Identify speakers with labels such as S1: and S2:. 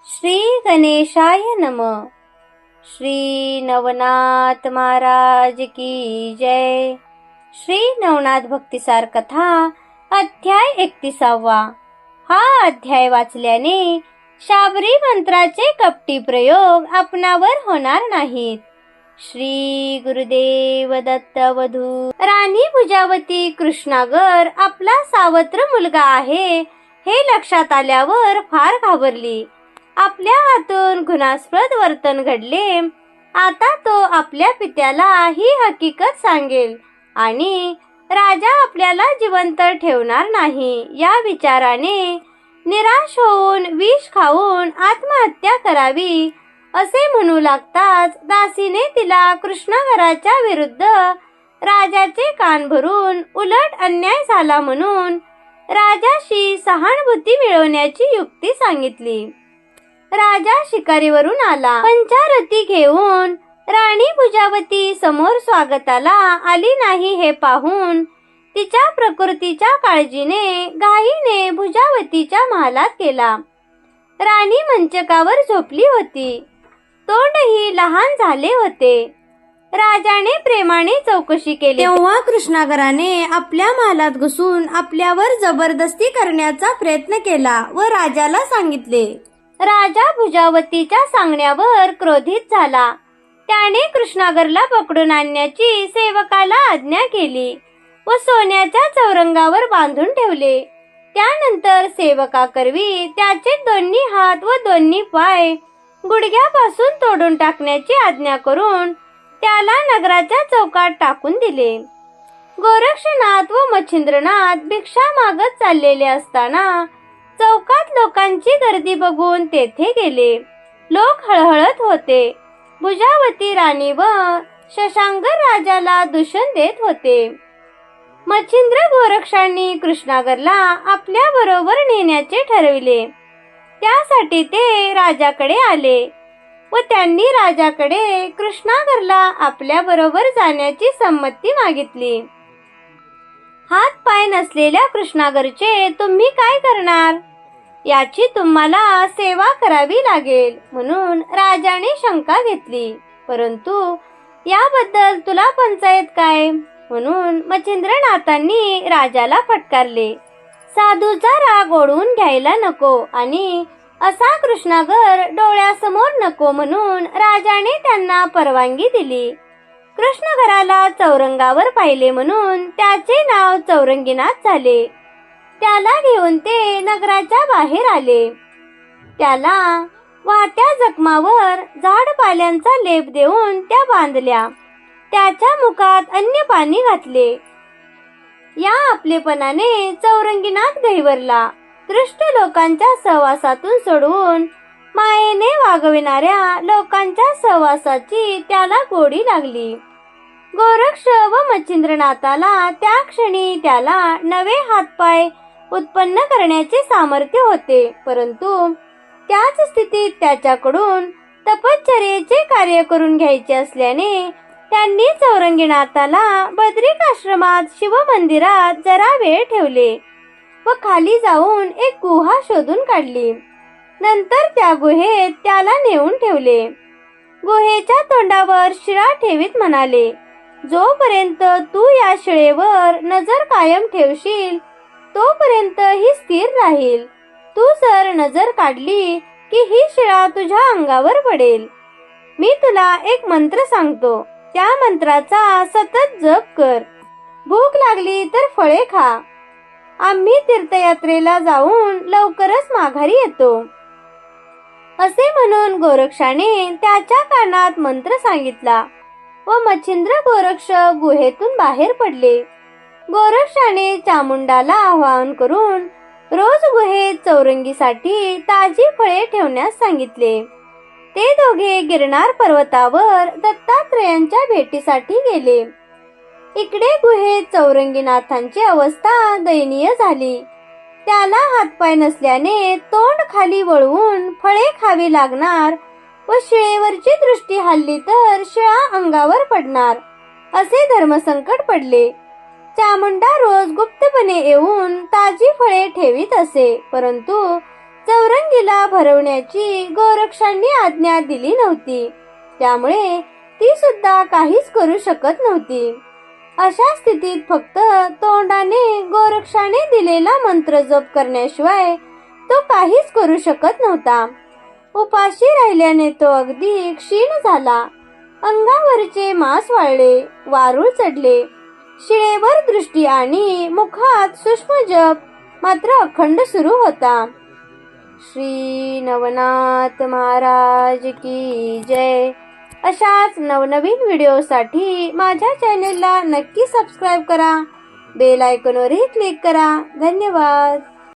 S1: श्री गणेशाय नमः। श्री नवनाथ महाराज की जय। श्री नवनाथ भक्तिसार कथा अध्याय 31. हा अध्याय वाचल्याने शाबरी मंत्राचे कपटी प्रयोग आपणावर होणार नाहीत. श्री गुरुदेव दत्त वधू. राणी भुजावती कृष्णागर आपला सावत्र मुलगा आहे हे लक्षात आल्यावर फार घाबरली. आपल्या हातून गुन्हास्पद वर्तन घडले. आता तो आपल्या पित्याला ही हकीकत सांगेल आणि राजा आपल्याला जिवंत ठेवणार नाही या विचाराने निराश होऊन विष खाऊन आत्महत्या करावी असे म्हणू लागताच दासीने तिला कृष्णागराच्या विरुद्ध राजाचे कान भरून उलट अन्याय झाला म्हणून राजाशी सहानुभूती मिळवण्याची युक्ती सांगितली. राजा शिकारीवरून आला. पंचारथी घेऊन राणी भुजावती समोर स्वागताला आली नाही हे पाहून तिच्या प्रकृतीच्या काळजीने घाईने भुजावतीच्या महालात गेला. राणी मंचकावर झोपली होती. तोंडही लहान झाले होते. राजाने प्रेमाने चौकशी केली तेव्हा कृष्णागराने आपल्या महालात घुसून आपल्यावर जबरदस्ती करण्याचा प्रयत्न केला व राजाला सांगितले. राजा भुजावतीच्या सांगण्यावर क्रोधित झाला. त्याने कृष्णागरला पकडून आणण्याची सेवकाला आज्ञा केली व सोन्याच्या चौरंगावर बांधून ठेवले. त्यानंतर सेवकाकरवी त्याचे दोन्ही हात व दोन्ही पाय गुडघ्यापासून तोडून टाकण्याची आज्ञा करून त्याला नगराच्या चौकात टाकून दिले. गोरक्षनाथ व मच्छिंद्रनाथ भिक्षा मागत चाललेले असताना चौकात लोकांची गर्दी बघून तेथे गेले. लोक हळहळत होते. भुजावती राणी व शशांकर राजाला दूषण देत होते. मच्छिंद्र गोरक्षांनी कृष्णागरला आपल्या बरोबर नेण्याचे ठरविले. त्यासाठी ते राजाकडे आले व त्यांनी राजाकडे कृष्णागरला आपल्या बरोबर जाण्याची संमती मागितली. हात पाय नसलेल्या कृष्णागरचे तुम्ही काय करणार याची तुम्हाला सेवा करावी लागेल म्हणून राजाने शंका घेतली. परंतु याबद्दल तुला पंचायत काय म्हणून मच्छिंद्रनाथांनी राजाला फटकारले. साधूचा राग ओढून घ्यायला नको आणि असा कृष्णागर डोळ्यासमोर नको म्हणून राजाने त्यांना परवानगी दिली. कृष्णगराला चौरंगावर पाहिले म्हणून त्याचे नाव चौरंगीनाथ झाले. त्याला घेऊन ते नगराच्या बाहेर आले. त्याला वाहत्या जखमावर झाडपाल्यांचा लेप देऊन त्या बांधल्या. त्याच्या मुखात अन्न पाणी घातले. या आपलेपणाने चौरंगीनाथ गहिवरला. दृष्ट लोकांच्या सहवासातून सोडवून मायेने वागविणाऱ्या लोकांच्या सहवासाची त्याला गोडी लागली. गोरक्ष व मच्छिंद्रनाथाला त्या क्षणी त्याला नवे हातपाय उत्पन्न करण्याचे सामर्थ्य होते. परंतु त्याच स्थितीत त्याच्याकडून तपश्चर्येचे कार्य करून घ्यायचे असल्याने त्यांनी चौरंगीनाथाला बद्रिकाश्रमात शिवमंदिरात जरा वेळ ठेवले व खाली जाऊन एक गुहा शोधून काढली. नंतर त्या गुहेत त्याला नेऊन ठेवले. गुहेच्या तोंडावर शिळा ठेवीत म्हणाले, जोपर्यंत तू या शिळेवर नजर कायम ठेवशील तोपर्यंत ही स्थिर राहील. तू जर नजर काढली की ही शिळा तुझ्या अंगावर पडेल. मी तुला एक मंत्र सांगतो. त्या मंत्राचा सतत जप कर. भूक लागली तर फळे खा. आम्ही तीर्थयात्रेला जाऊन लवकरच माघारी येतो. असे म्हणून गोरक्षाने त्याच्या कानात मंत्र सांगितला व मच्छिंद्र गोरक्ष गुहेतून बाहेर पडले. गोरक्षाने चामुंडाला आवाहन करून रोज गुहेत चौरंगीसाठी ताजी फळे ठेवण्यास सांगितले. ते दोघे गिरनार पर्वतावर दत्तात्रयांच्या भेटीसाठी गेले. इकडे गुहेत चौरंगीनाथांची अवस्था दयनीय झाली. त्याला हातपाय नसल्याने तोंड खाली वळवून फळे खावी लागणार व शिळेवरची दृष्टी हल्ली तर शिळा अंगावर पडणार असे धर्मसंकट पडले. चामुंडा रोज गुप्तपणे येऊन ताजी फळे ठेवीत असे. परंतु चौरंगीला भरवण्याची गोरक्षांनी आज्ञा दिली नव्हती, त्यामुळे ती सुद्धा काहीच करू शकत नव्हती. अशा स्थितीत फक्त तोंडाने गोरक्षाने दिलेला मंत्र जप करण्याशिवाय तो काहीच करू शकत नव्हता. उपाशी राहिल्याने तो अगदी क्षीण झाला. अंगावरचे मांस वाळले, वारूळ चढले, शिळेवर दृष्टी आणि मुखात सूक्ष्म जप मात्र अखंड सुरू होता. श्री नवनाथ महाराज की जय. अशाच नवनवीन व्हिडिओसाठी माझ्या चॅनेलला नक्की सबस्क्राईब करा. बेल आयकॉनवरही क्लिक करा. धन्यवाद.